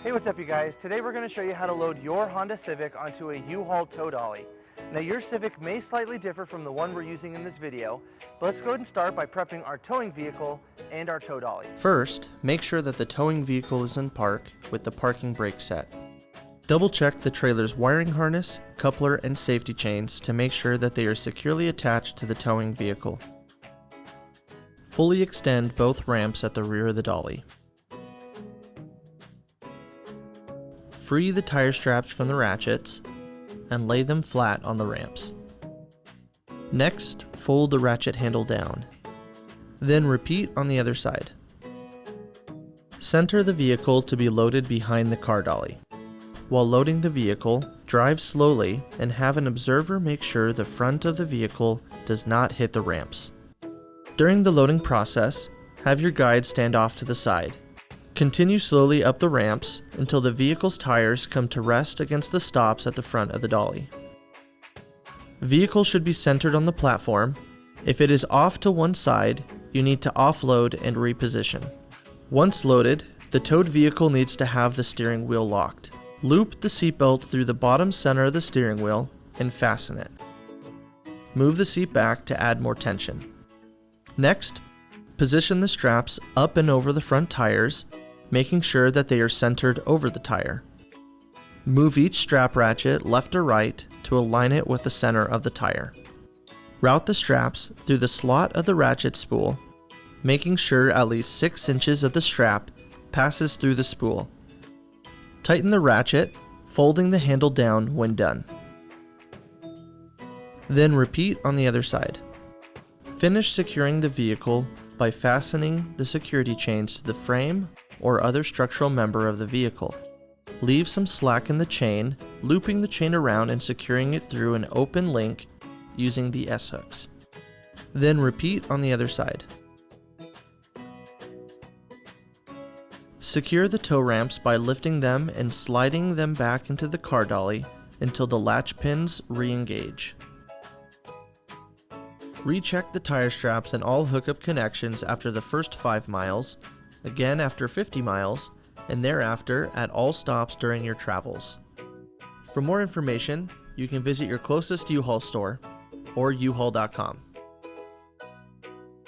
Hey, what's up you guys? Today we're going to show you how to load your Honda Civic onto a U-Haul Tow Dolly. Now your Civic may slightly differ from the one we're using in this video, but let's go ahead and start by prepping our towing vehicle and our tow dolly. First, make sure that the towing vehicle is in park with the parking brake set. Double check the trailer's wiring harness, coupler, and safety chains to make sure that they are securely attached to the towing vehicle. Fully extend both ramps at the rear of the dolly. Free the tire straps from the ratchets and lay them flat on the ramps. Next, fold the ratchet handle down. Then repeat on the other side. Center the vehicle to be loaded behind the car dolly. While loading the vehicle, drive slowly and have an observer make sure the front of the vehicle does not hit the ramps. During the loading process, have your guide stand off to the side. Continue slowly up the ramps until the vehicle's tires come to rest against the stops at the front of the dolly. Vehicle should be centered on the platform. If it is off to one side, you need to offload and reposition. Once loaded, the towed vehicle needs to have the steering wheel locked. Loop the seatbelt through the bottom center of the steering wheel and fasten it. Move the seat back to add more tension. Next, position the straps up and over the front tires, making sure that they are centered over the tire. Move each strap ratchet left or right to align it with the center of the tire. Route the straps through the slot of the ratchet spool, making sure at least 6 inches of the strap passes through the spool. Tighten the ratchet, folding the handle down when done. Then repeat on the other side. Finish securing the vehicle by fastening the security chains to the frame or other structural member of the vehicle. Leave some slack in the chain, looping the chain around and securing it through an open link using the S-hooks. Then repeat on the other side. Secure the tow ramps by lifting them and sliding them back into the car dolly until the latch pins re-engage. Recheck the tire straps and all hookup connections after the first 5 miles, again after 50 miles, and thereafter at all stops during your travels. For more information, you can visit your closest U-Haul store or uhaul.com.